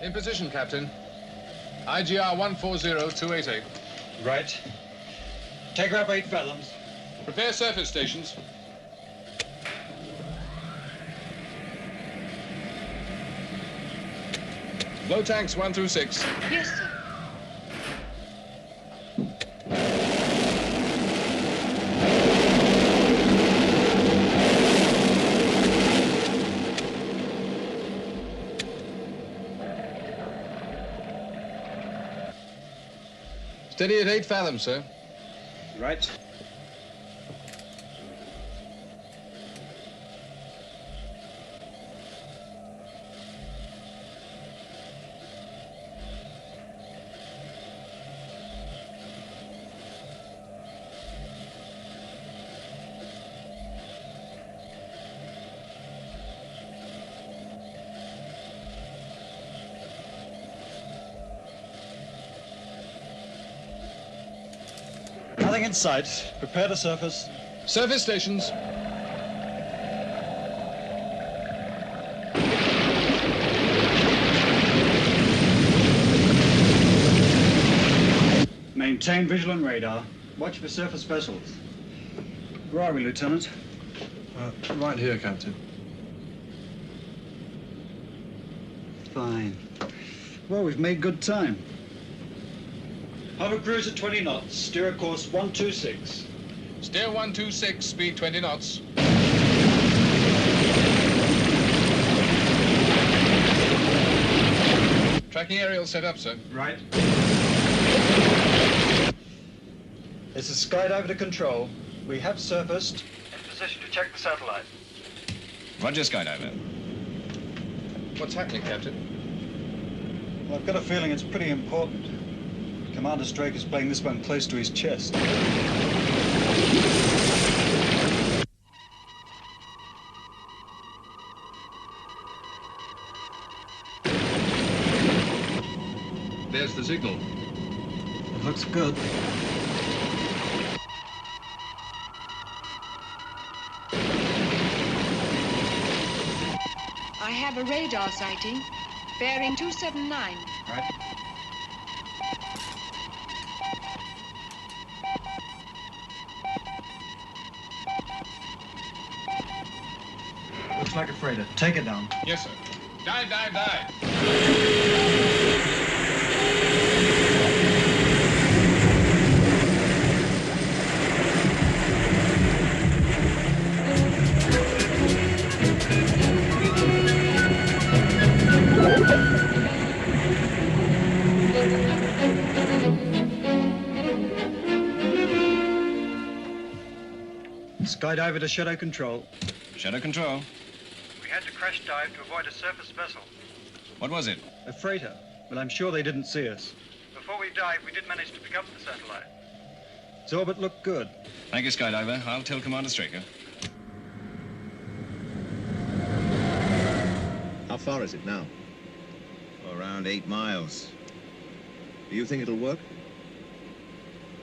In position, Captain. IGR 140288. Right. Take her up 8 fathoms. Prepare surface stations. Blow tanks 1 through 6. Yes, sir. Steady at 8 fathoms, sir. Right. Nothing in sight. Prepare to surface. Surface stations. Maintain visual and radar. Watch for surface vessels. Where are we, Lieutenant? Right here, Captain. Fine. Well, we've made good time. Hover cruise at 20 knots. Steer a course 126. Steer 126, speed 20 knots. Tracking aerial set up, sir. Right. This is skydiver to control. We have surfaced. In position to check the satellite. Roger, skydiver. What's happening, Captain? Well, I've got a feeling it's pretty important. Commander Straker's playing this one close to his chest. There's the signal. It looks good. I have a radar sighting, bearing 279. Right. Looks like a freighter. Take it down. Yes, sir. Dive, dive, dive. Skydiver to shadow control. Shadow control. We had to crash dive to avoid a surface vessel. What was it? A freighter. Well, I'm sure they didn't see us. Before we dived, we did manage to pick up the satellite. Its orbit looked good. Thank you, skydiver. I'll tell Commander Straker. How far is it now? Around 8 miles. Do you think it'll work?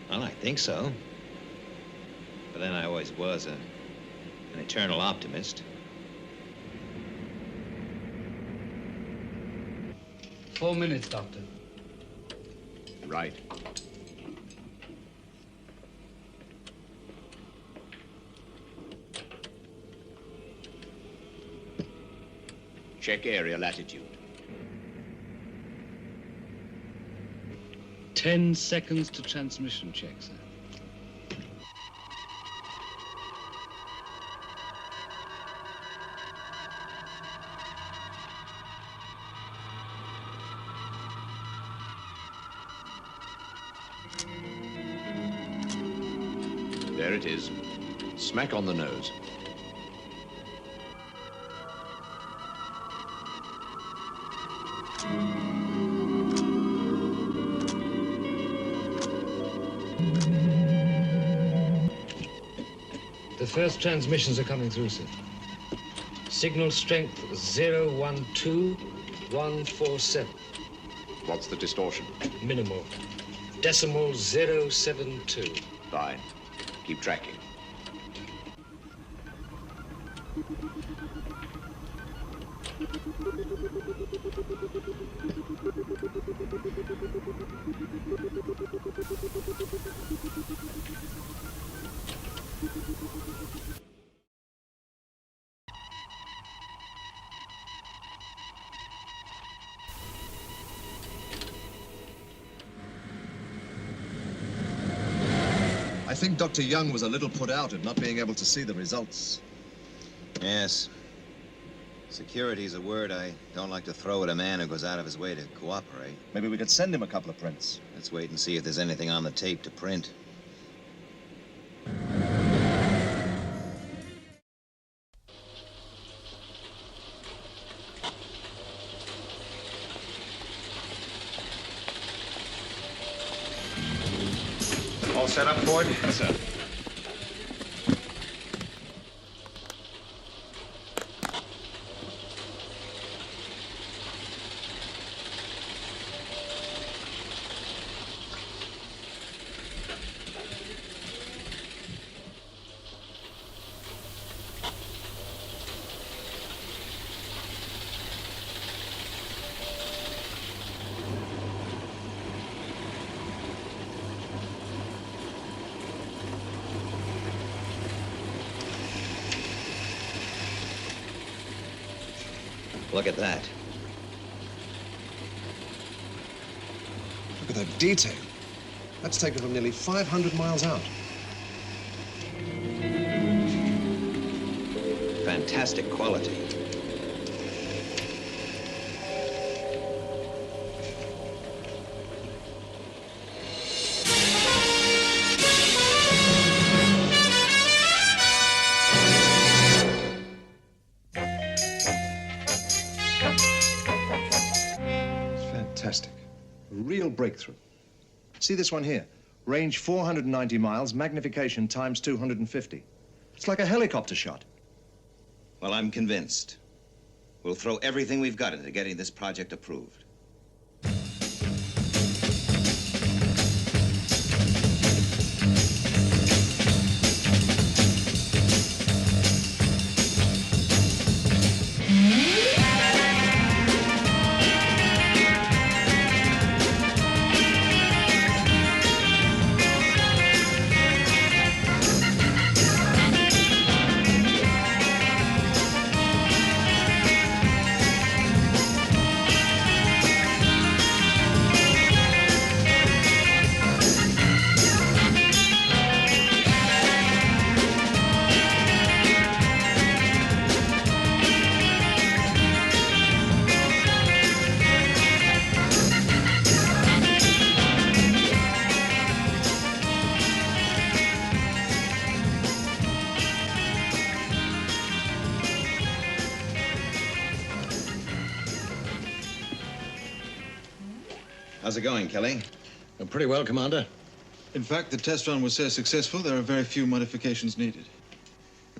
Well, I think so. But then I always was an eternal optimist. 4 minutes, Doctor. Right. Check area latitude. 10 seconds to transmission check, sir. There it is. Smack on the nose. The first transmissions are coming through, sir. Signal strength 012147. What's the distortion? Minimal. Decimal 072. Fine. Keep tracking. I think Dr. Young was a little put out at not being able to see the results. Yes. Security's a word I don't like to throw at a man who goes out of his way to cooperate. Maybe we could send him a couple of prints. Let's wait and see if there's anything on the tape to print. All set up, Ford? Yes, sir. Look at that. Look at that detail. That's taken from nearly 500 miles out. Fantastic quality. Fantastic. A real breakthrough. See this one here. Range 490 miles, magnification times 250. It's like a helicopter shot. Well, I'm convinced. We'll throw everything we've got into getting this project approved. How's it going, Kelly? Pretty well, Commander. In fact, the test run was so successful, there are very few modifications needed.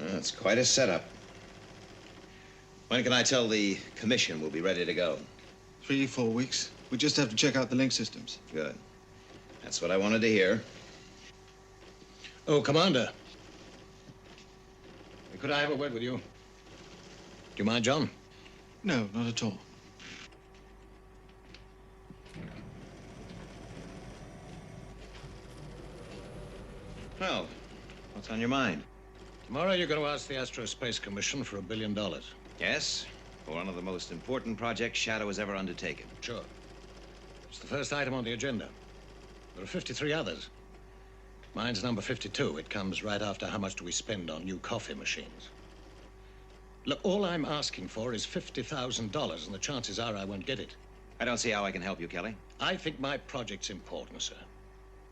It's quite a setup. When can I tell the commission we'll be ready to go? 3-4 weeks. We just have to check out the link systems. Good. That's what I wanted to hear. Oh, Commander. Could I have a word with you? Do you mind, John? No, not at all. Well, what's on your mind? Tomorrow you're going to ask the Aerospace Commission for $1 billion. Yes, for one of the most important projects Shadow has ever undertaken. Sure. It's the first item on the agenda. There are 53 others. Mine's number 52. It comes right after how much do we spend on new coffee machines. Look, all I'm asking for is $50,000, and the chances are I won't get it. I don't see how I can help you, Kelly. I think my project's important, sir.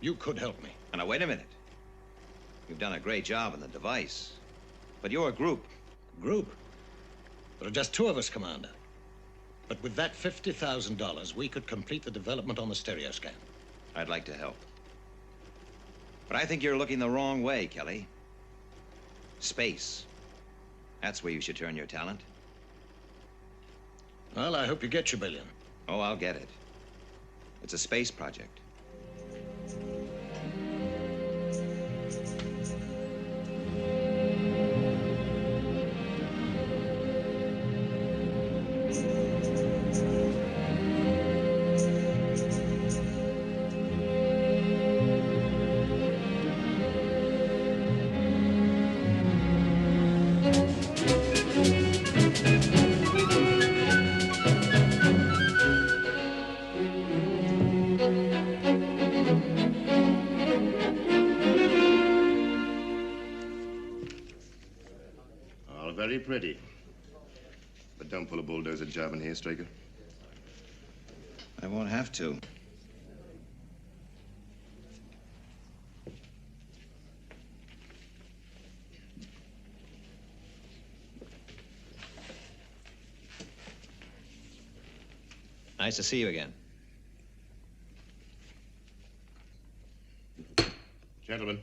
You could help me. Now, wait a minute. You've done a great job on the device. But you're a group. Group? There are just 2 of us, Commander. But with that $50,000, we could complete the development on the stereo scan. I'd like to help. But I think you're looking the wrong way, Kelly. Space. That's where you should turn your talent. Well, I hope you get your $1 billion. Oh, I'll get it. It's a space project. Very pretty. But don't pull a bulldozer job in here, Straker. I won't have to. Nice to see you again. Gentlemen,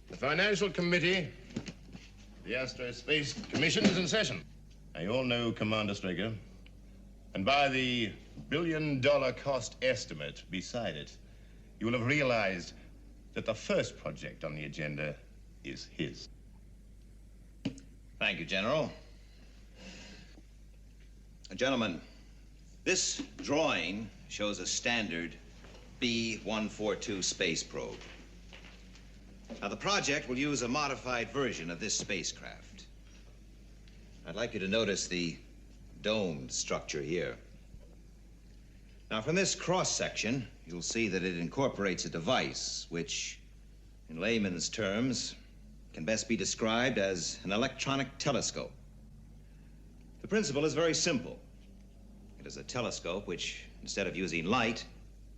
the Financial Committee, the Aerospace Commission is in session. Now, you all know Commander Straker, and by the billion-dollar cost estimate beside it, you will have realized that the first project on the agenda is his. Thank you, General. Gentlemen, this drawing shows a standard B-142 space probe. Now, the project will use a modified version of this spacecraft. I'd like you to notice the domed structure here. Now, from this cross-section, you'll see that it incorporates a device which, in layman's terms, can best be described as an electronic telescope. The principle is very simple. It is a telescope which, instead of using light,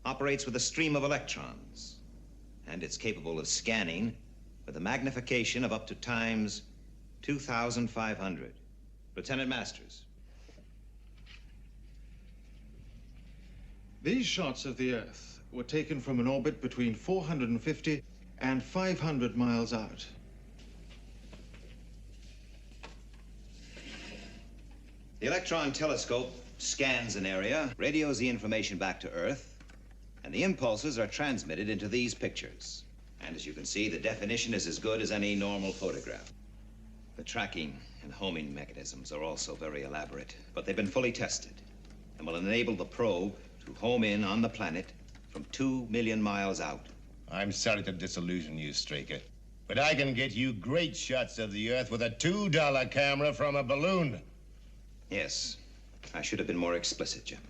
operates with a stream of electrons. And it's capable of scanning with a magnification of up to times 2,500. Lieutenant Masters. These shots of the Earth were taken from an orbit between 450 and 500 miles out. The electron telescope scans an area, radios the information back to Earth, and the impulses are transmitted into these pictures. And as you can see, the definition is as good as any normal photograph. The tracking and homing mechanisms are also very elaborate, but they've been fully tested and will enable the probe to home in on the planet from 2 million miles out. I'm sorry to disillusion you, Straker, but I can get you great shots of the Earth with a $2 camera from a balloon. Yes, I should have been more explicit, General.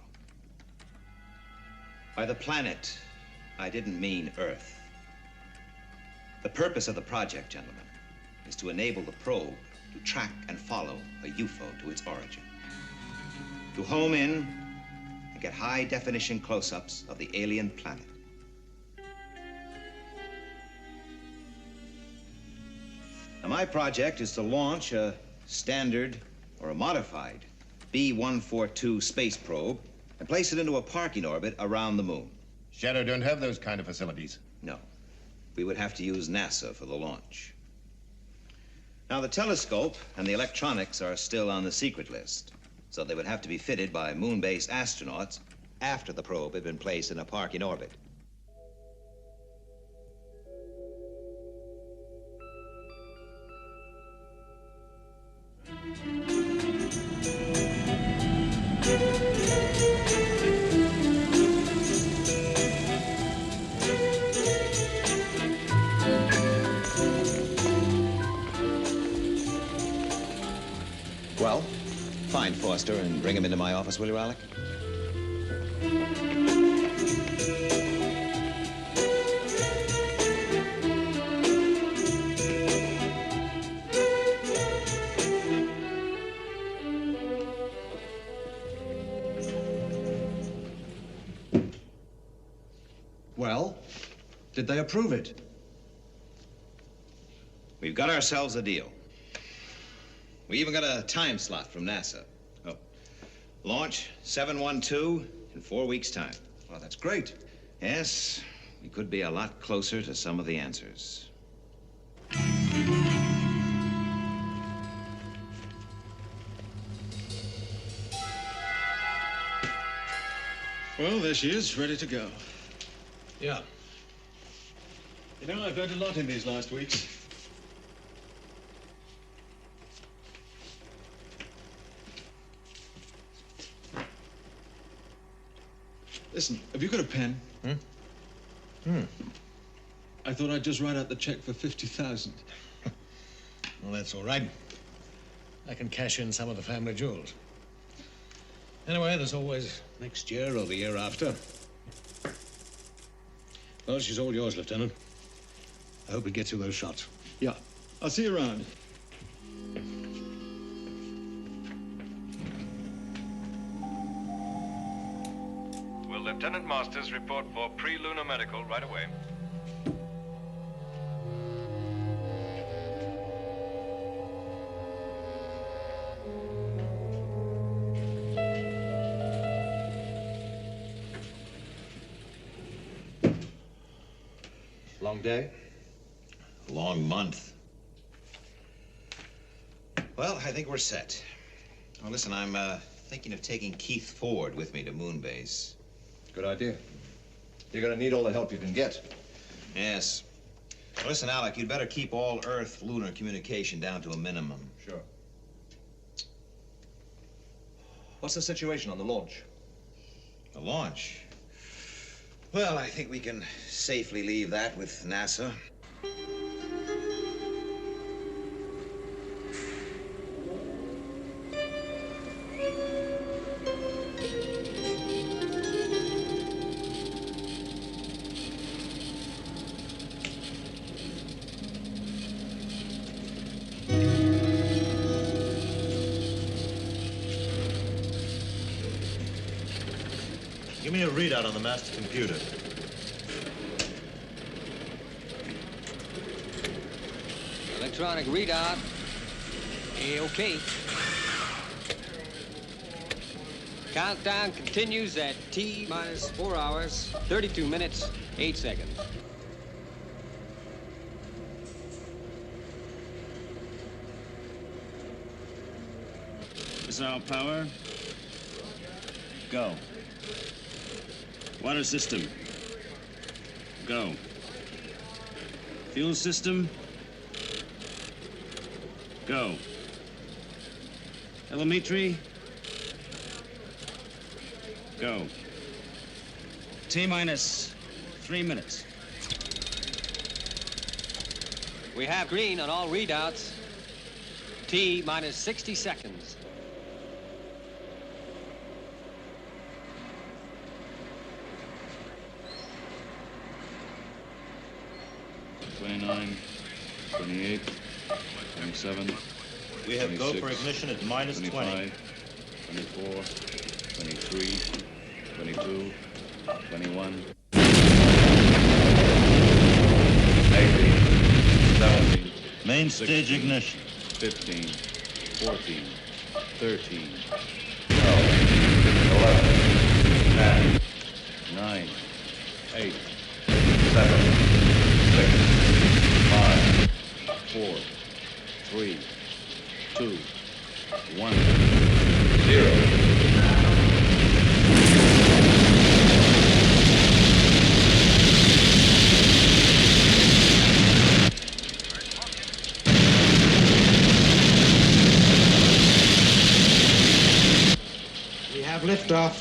By the planet, I didn't mean Earth. The purpose of the project, gentlemen, is to enable the probe to track and follow a UFO to its origin. To home in and get high-definition close-ups of the alien planet. Now, my project is to launch a standard or a modified B-142 space probe and place it into a parking orbit around the moon. Shadow don't have those kind of facilities. No. We would have to use NASA for the launch. Now, the telescope and the electronics are still on the secret list, so they would have to be fitted by Moonbase astronauts after the probe had been placed in a parking orbit. Well, find Foster and bring him into my office, will you, Alec? Well, did they approve it? We've got ourselves a deal. We even got a time slot from NASA. Oh, launch 712 in 4 weeks' time. Well, that's great. Yes, we could be a lot closer to some of the answers. Well, there she is, ready to go. Yeah. You know, I've learned a lot in these last weeks. Listen, have you got a pen? I thought I'd just write out the check for 50,000. Well, that's all right. I can cash in some of the family jewels. Anyway, there's always next year or the year after. Well, she's all yours, Lieutenant. I hope it gets you those shots. Yeah, I'll see you around. Will Lieutenant Masters report for pre-lunar medical right away? Long day? Long month. Well, I think we're set. Well, listen, I'm thinking of taking Keith Ford with me to Moonbase. Good idea. You're gonna need all the help you can get. Yes. Well, listen, Alec, you'd better keep all Earth-lunar communication down to a minimum. Sure. What's the situation on the launch? The launch? Well, I think we can safely leave that with NASA. Give me a readout on the master computer. Electronic readout. A-OK. Countdown continues at T minus 4 hours, 32 minutes, 8 seconds. Missile power. Go. Water system. Go. Fuel system. Go. Telemetry. Go. T minus 3 minutes. We have green on all readouts. T minus 60 seconds. 29, 28, 27. We have go for ignition at minus 20. 25, 24, 23, 22, 21. 18, 17. Main 16, stage ignition. 15, 14, 13, 12, 11, 10, 9, 8, 7, 6, 5, 4, 3, 2, 1. 0. We have liftoff.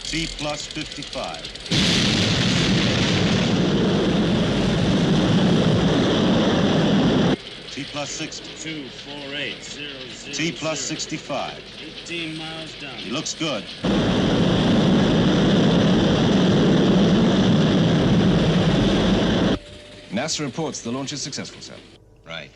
T plus 55. T plus 60. 24800. T plus 65. 18 miles down. He looks good. NASA reports the launch is successful, sir. Right.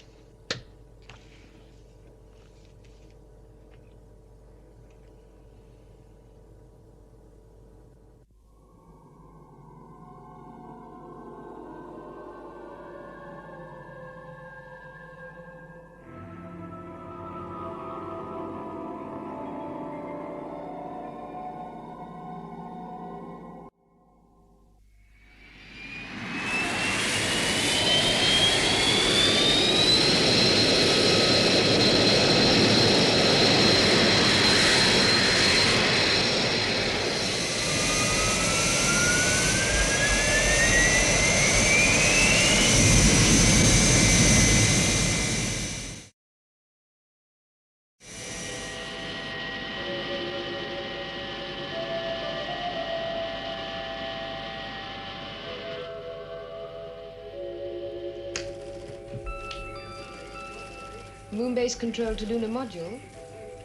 Moonbase control to lunar module.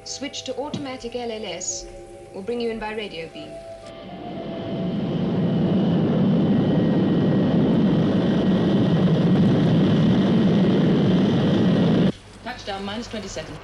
Switch to automatic LLS or bring you in by radio beam. minus 27.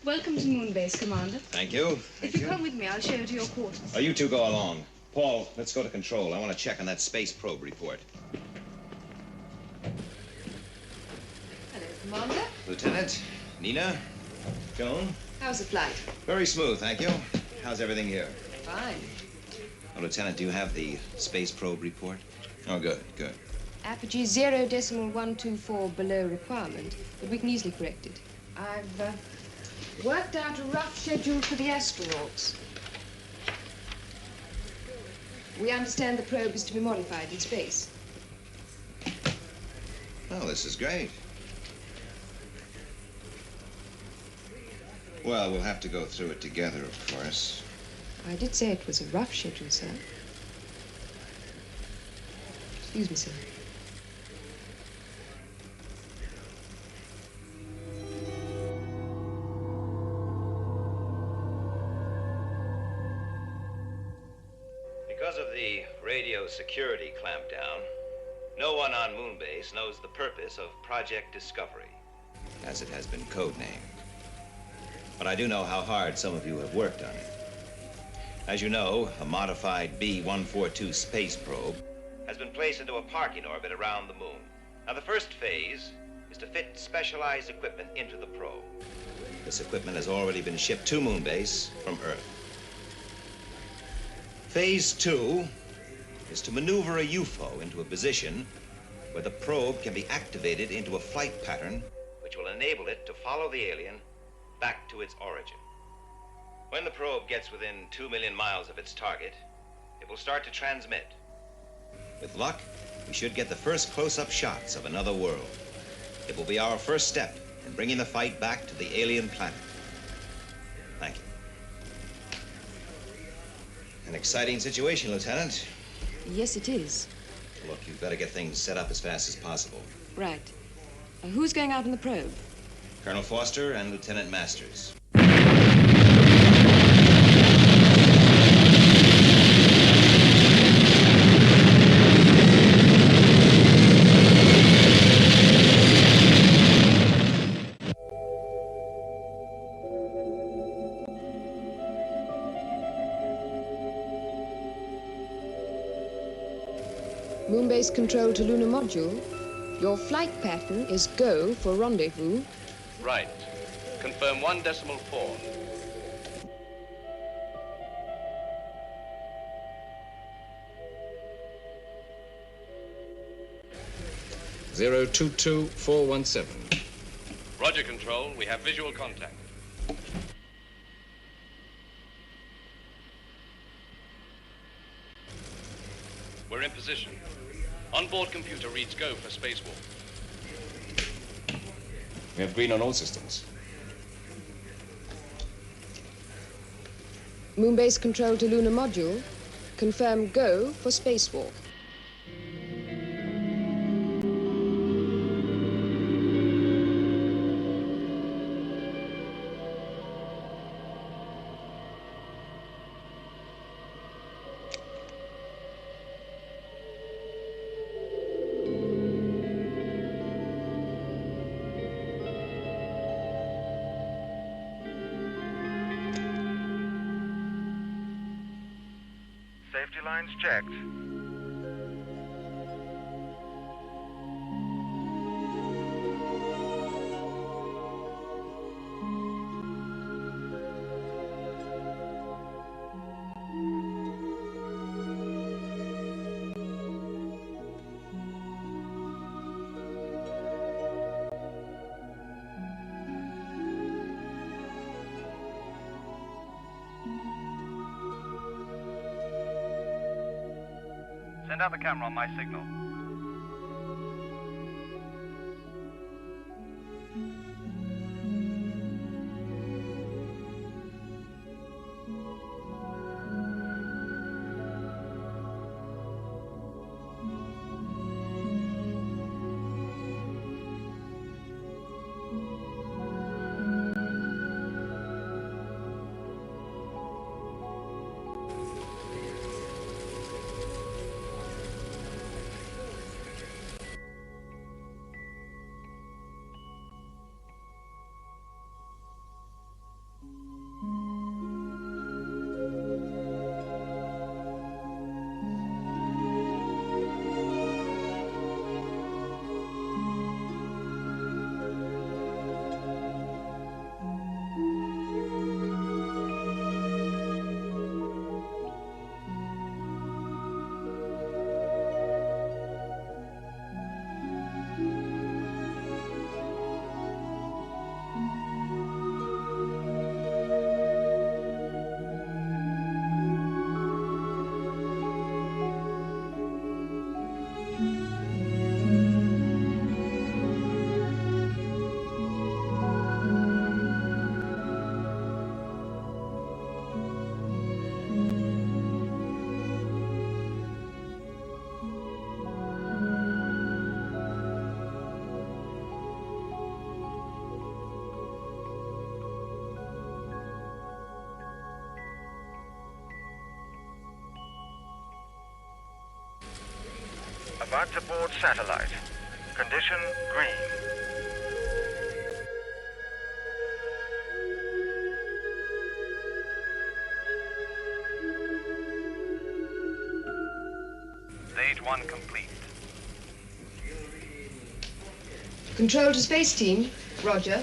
Welcome to Moonbase, Commander. Thank you. If you come with me, I'll show you to your quarters. Oh, you two go along. Paul, let's go to control. I want to check on that space probe report. Hello, Commander. Lieutenant, Nina, Joan. How's the flight? Very smooth, thank you. How's everything here? Fine. Oh, Lieutenant, do you have the space probe report? Oh, good, good. Apogee 0.124 below requirement, but we can easily correct it. I've worked out a rough schedule for the astronauts. We understand the probe is to be modified in space. Oh, this is great. Well, we'll have to go through it together, of course. I did say it was a rough schedule, sir. Excuse me, sir. Because of the radio security clampdown, no one on Moonbase knows the purpose of Project Discovery, as it has been codenamed. But I do know how hard some of you have worked on it. As you know, a modified B-142 space probe has been placed into a parking orbit around the moon. Now, the first phase is to fit specialized equipment into the probe. This equipment has already been shipped to Moonbase from Earth. Phase 2 is to maneuver a UFO into a position where the probe can be activated into a flight pattern which will enable it to follow the alien back to its origin. When the probe gets within 2 million miles of its target, it will start to transmit. With luck, we should get the first close-up shots of another world. It will be our first step in bringing the fight back to the alien planet. Thank you. An exciting situation, Lieutenant. Yes, it is. Look, you've got to get things set up as fast as possible. Right. Who's going out on the probe? Colonel Foster and Lieutenant Masters. Moonbase control to lunar module. Your flight pattern is go for rendezvous. Right. Confirm 1.4. Zero 22417. Roger, Control. We have visual contact. We're in position. Onboard computer reads go for spacewalk. We have green on all systems. Moonbase control to lunar module. Confirm go for spacewalk. Safety lines checked. Send out the camera on my signal. About to board satellite. Condition green. Stage 1 complete. Control to space team. Roger.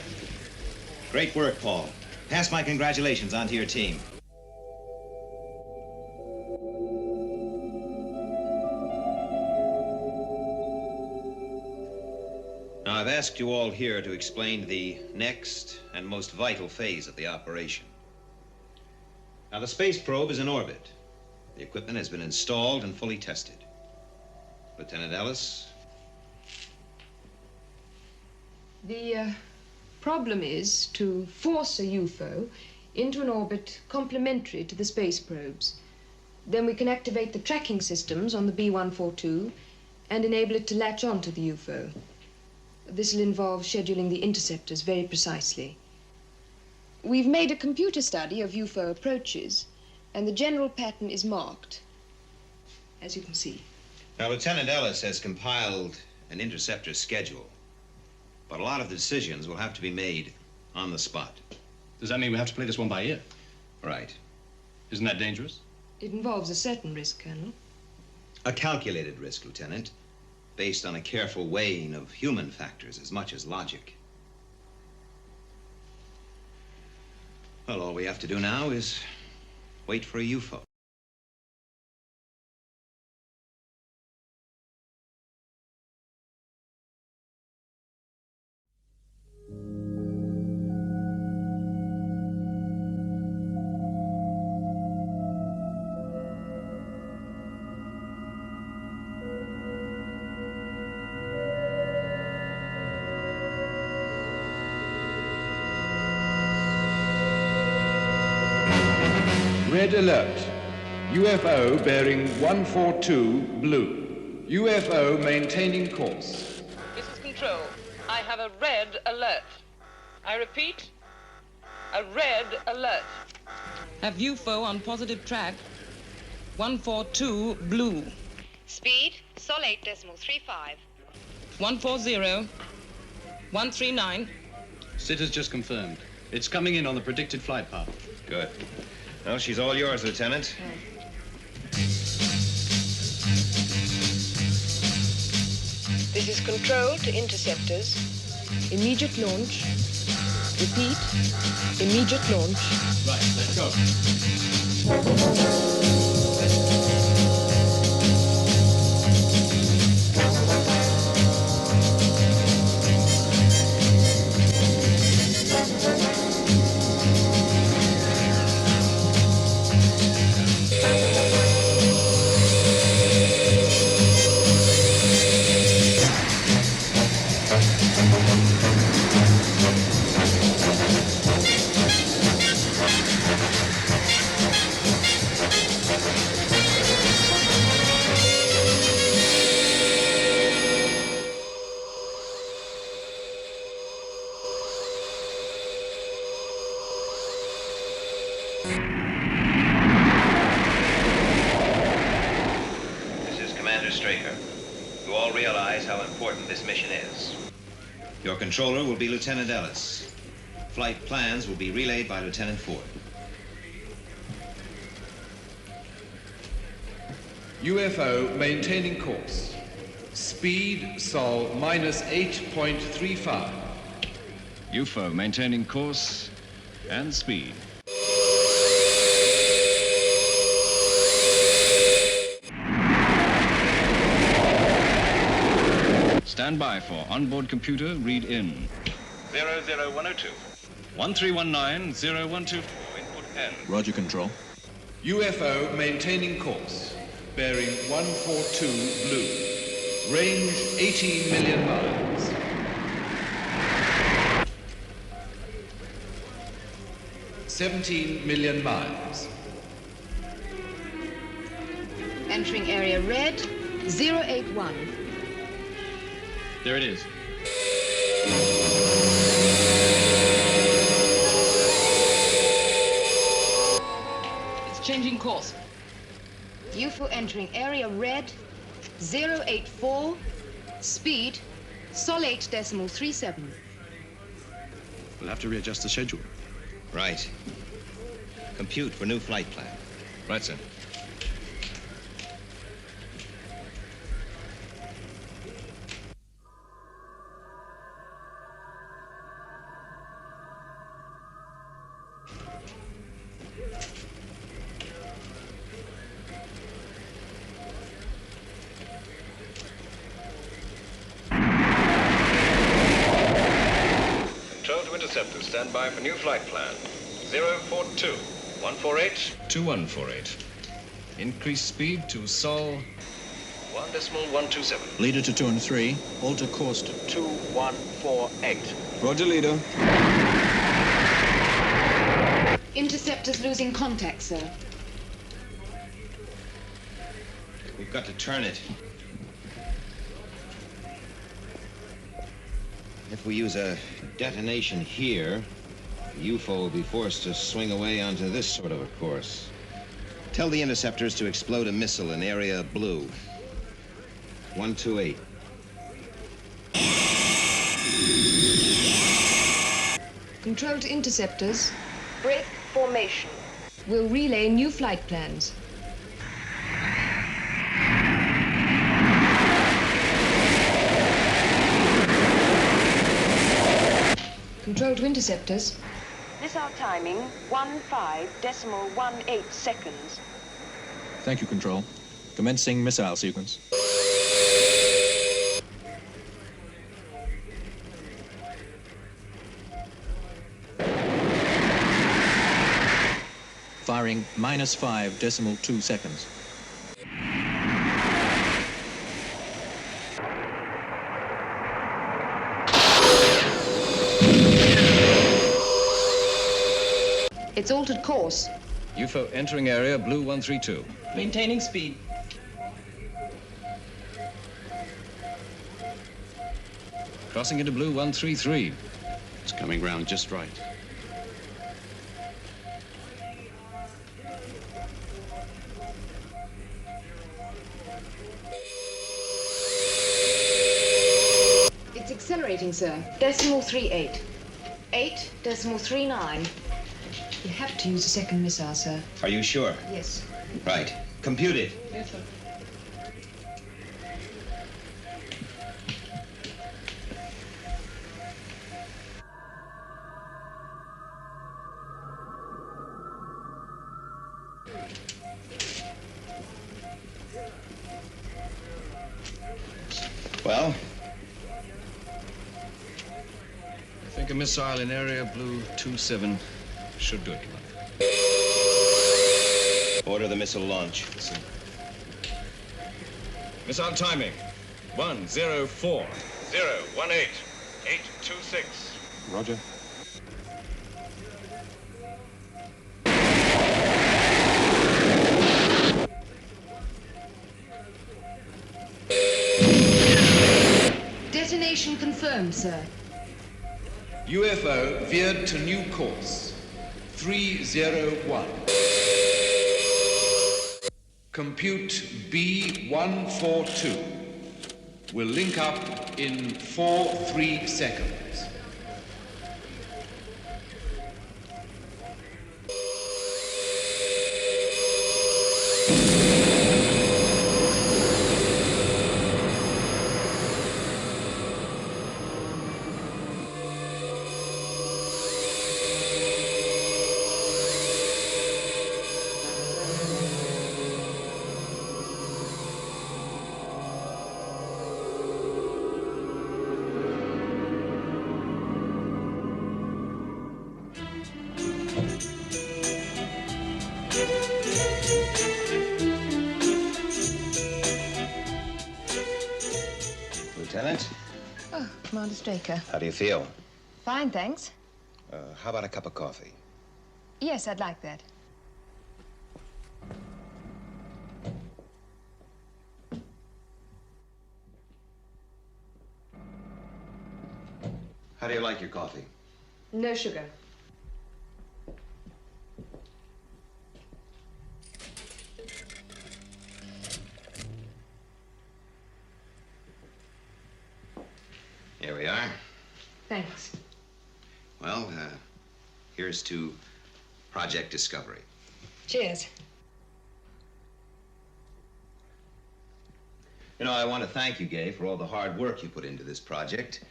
Great work, Paul. Pass my congratulations on to your team. Now, I've asked you all here to explain the next and most vital phase of the operation. Now, the space probe is in orbit. The equipment has been installed and fully tested. Lieutenant Ellis? The problem is to force a UFO into an orbit complementary to the space probes. Then we can activate the tracking systems on the B-142 and enable it to latch on to the UFO. This will involve scheduling the interceptors very precisely. We've made a computer study of UFO approaches, and the general pattern is marked, as you can see. Now, Lieutenant Ellis has compiled an interceptor schedule, but a lot of the decisions will have to be made on the spot. Does that mean we have to play this one by ear? Right. Isn't that dangerous? It involves a certain risk, Colonel. A calculated risk, Lieutenant, based on a careful weighing of human factors as much as logic. Well, all we have to do now is wait for a UFO. Red alert. UFO bearing 142 blue. UFO maintaining course. This is Control. I have a red alert. I repeat, a red alert. Have UFO on positive track. 142 blue. Speed, Sol 8.35. 140. 139. Sitter's just confirmed. It's coming in on the predicted flight path. Good. Well, she's all yours, Lieutenant. This is Control to interceptors. Immediate launch. Repeat, immediate launch. Right, let's go. Straker. You all realize how important this mission is. Your controller will be Lieutenant Ellis. Flight plans will be relayed by Lieutenant Ford. UFO maintaining course. Speed Sol minus 8.35. UFO maintaining course and speed. Stand by for onboard computer read in. 00102. 1319-0124, input N. Roger, Control. UFO maintaining course. Bearing 142 blue. Range 18 million miles. $17 million miles. Entering area red, 081. There it is. It's changing course. UFO entering area red, 084, speed, sol 8.37. We'll have to readjust the schedule. Right. Compute for new flight plan. Right, sir. Control to interceptors. Stand by for new flight plan. 042 148 2148. Increase speed to Sol 1.127. Leader to 2 and 3. Alter course to 2148. Roger, leader. Interceptors losing contact, sir. We've got to turn it. If we use a detonation here, the UFO will be forced to swing away onto this sort of a course. Tell the interceptors to explode a missile in area blue. 128. Control to interceptors. Break formation. We'll relay new flight plans. Control to interceptors. Missile timing 15.18 seconds. Thank you, Control. Commencing missile sequence. Firing -5.2 seconds. It's altered course. UFO entering area blue 132. Maintaining speed. Crossing into blue 133. It's coming round just right. It's accelerating, sir. 0.38. 8.39. You have to use a second missile, sir. Are you sure? Yes. Right. Compute it. Yes, sir. Well? I think a missile in area blue 27 should do it. Order the missile launch. Sir. Missile timing 104. 018 826. Roger. Detonation confirmed, sir. UFO veered to new course. 301. Compute B142. Will link up in 4-3 seconds. Lieutenant, Oh, Commander Straker. how do you feel? Fine, thanks. How about a cup of coffee? Yes, I'd like that. How do you like your coffee? No sugar. Thanks. Well, here's to Project Discovery. Cheers. You know, I want to thank you, Gay, for all the hard work you put into this project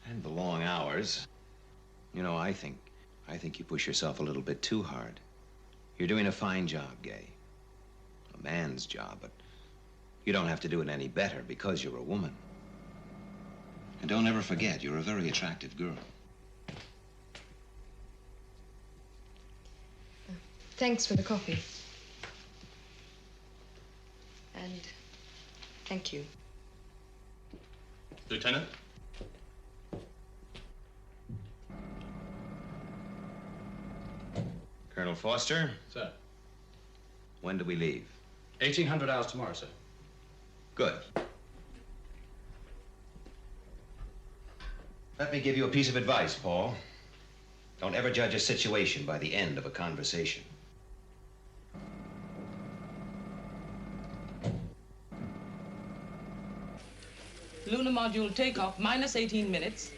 and the long hours. You know, I think you push yourself a little bit too hard. You're doing a fine job, Gay. A man's job, but you don't have to do it any better because you're a woman. And don't ever forget, you're a very attractive girl. Thanks for the coffee. And thank you. Lieutenant? Colonel Foster, Sir. when do we leave? 1800 hours tomorrow, sir. Good. Let me give you a piece of advice, Paul. Don't ever judge a situation by the end of a conversation. Lunar module takeoff, minus 18 minutes.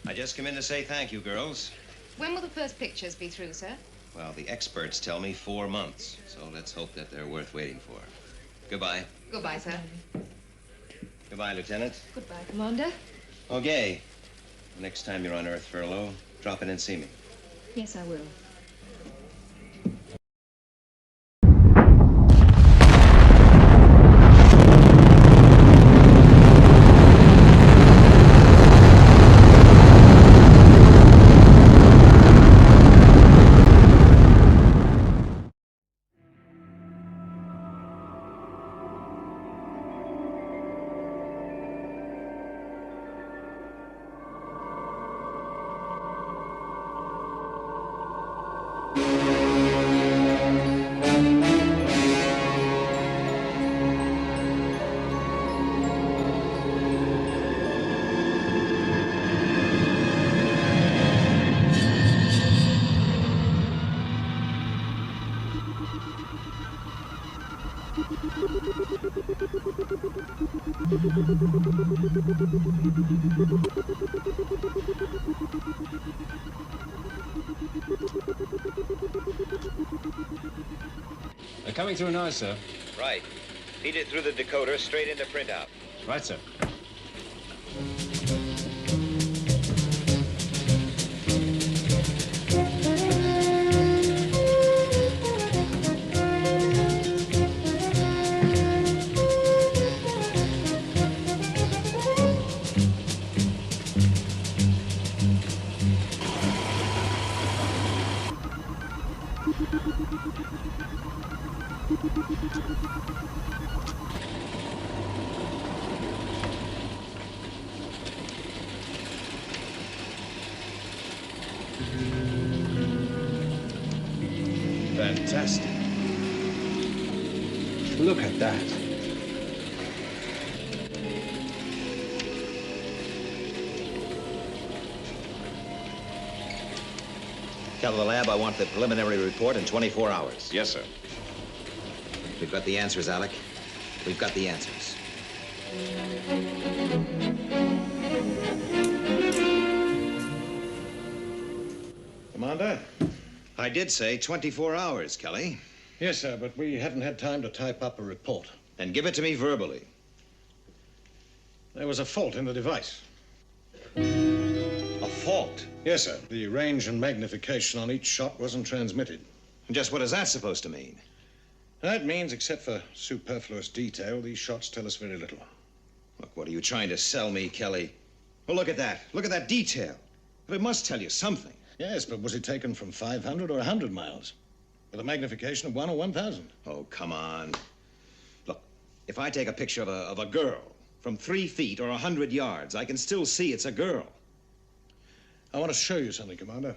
I just come in to say thank you, girls. When will the first pictures be through, sir? Well, the experts tell me 4 months, so let's hope that they're worth waiting for. Goodbye. Goodbye, sir. Goodbye, Lieutenant. Goodbye, Commander. Okay. Next time you're on Earth furlough, drop in and see me. Yes, I will. They're coming through now, sir. Right. Feed it through the decoder straight into printout. Right, sir. Fantastic. Look at that. Tell the lab I want the preliminary report in 24 hours. Yes, sir. We've got the answers, Alec. We've got the answers. Commander? I did say 24 hours, Kelly. Yes, sir, but we haven't had time to type up a report. And give it to me verbally. There was a fault in the device. A fault? Yes, sir. The range and magnification on each shot wasn't transmitted. Just what is that supposed to mean? That means, except for superfluous detail, these shots tell us very little. Look, what are you trying to sell me, Kelly? Well, look at that. Look at that detail. It must tell you something. Yes, but was it taken from 500 or 100 miles? With a magnification of 1 or 1,000? Oh, come on. Look, if I take a picture of a girl from 3 feet or 100 yards, I can still see it's a girl. I want to show you something, Commander.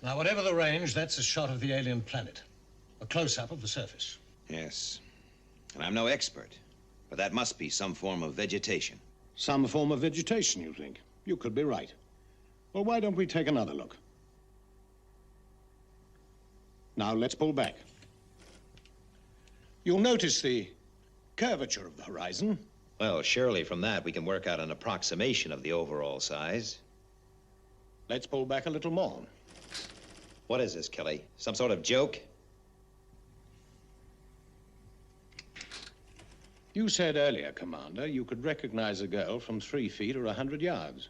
Now, whatever the range, that's a shot of the alien planet. A close-up of the surface. Yes. And I'm no expert, but that must be some form of vegetation. Some form of vegetation, you think? You could be right. Well, why don't we take another look? Now, let's pull back. You'll notice the curvature of the horizon. Well, surely from that we can work out an approximation of the overall size. Let's pull back a little more. What is this, Kelly? Some sort of joke? You said earlier, Commander, you could recognize a girl from 3 feet or 100 yards.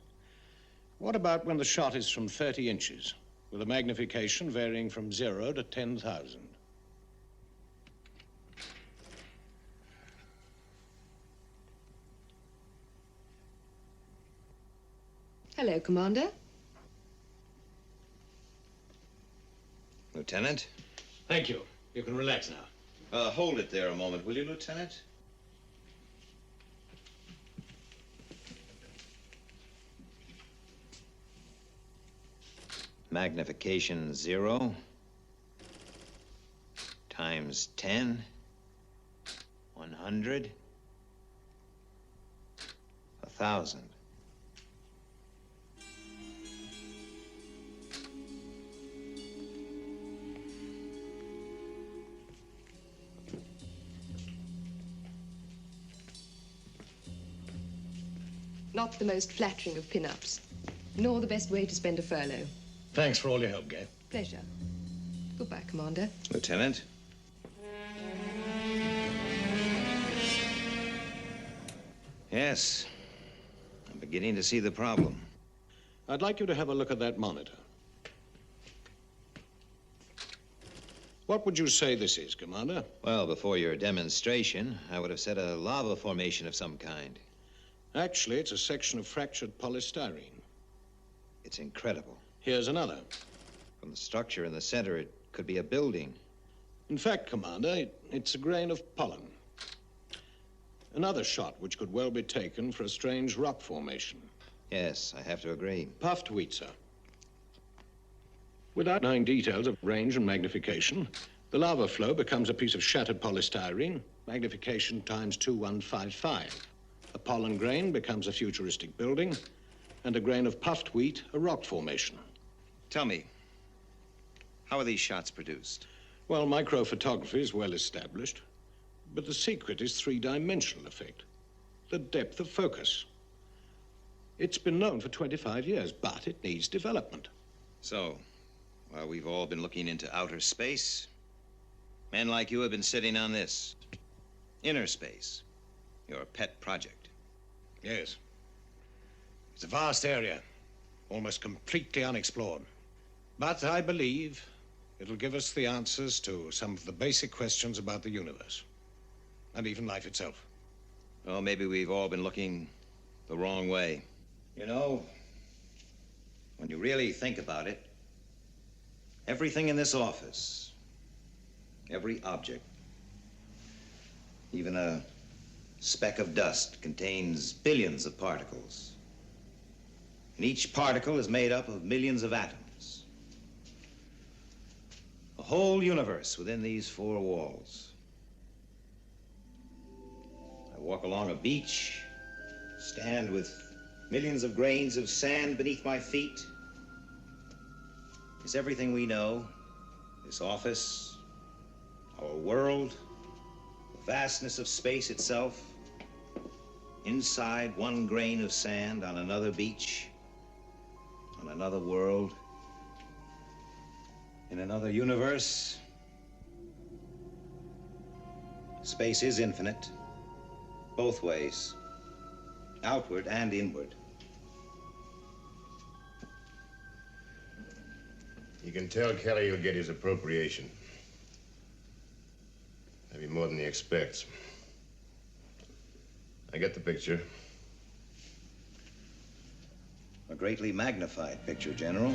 What about when the shot is from 30 inches, with a magnification varying from 0 to 10,000? Hello, Commander. Lieutenant? Thank you. You can relax now. Hold it there a moment, will you, Lieutenant? Magnification 0 times 10, 100, 1,000. Not the most flattering of pin-ups, nor the best way to spend a furlough. Thanks for all your help, Gay. Pleasure. Goodbye, Commander. Lieutenant? Yes. I'm beginning to see the problem. I'd like you to have a look at that monitor. What would you say this is, Commander? Well, before your demonstration, I would have said a lava formation of some kind. Actually, it's a section of fractured polystyrene. It's incredible. Here's another. From the structure in the center, it could be a building. In fact, Commander, it's a grain of pollen. Another shot which could well be taken for a strange rock formation. Yes, I have to agree. Puffed wheat, sir. Without knowing details of range and magnification, the lava flow becomes a piece of shattered polystyrene, magnification times 2155. A pollen grain becomes a futuristic building, and a grain of puffed wheat a rock formation. Tell me, how are these shots produced? Well, microphotography is well established, but the secret is three-dimensional effect, the depth of focus. It's been known for 25 years, but it needs development. So, while we've all been looking into outer space, men like you have been sitting on this. Inner space. Your pet project. Yes. It's a vast area, almost completely unexplored. But I believe it'll give us the answers to some of the basic questions about the universe, and even life itself. Well, maybe we've all been looking the wrong way. You know, when you really think about it, everything in this office, every object, even a speck of dust contains billions of particles. And each particle is made up of millions of atoms. A whole universe within these four walls. I walk along a beach, stand with millions of grains of sand beneath my feet. Is everything we know, this office, our world, the vastness of space itself, inside one grain of sand on another beach, on another world, in another universe? Space is infinite, both ways, outward and inward. You can tell Kelly he'll get his appropriation. Maybe more than he expects. I get the picture. A greatly magnified picture, General.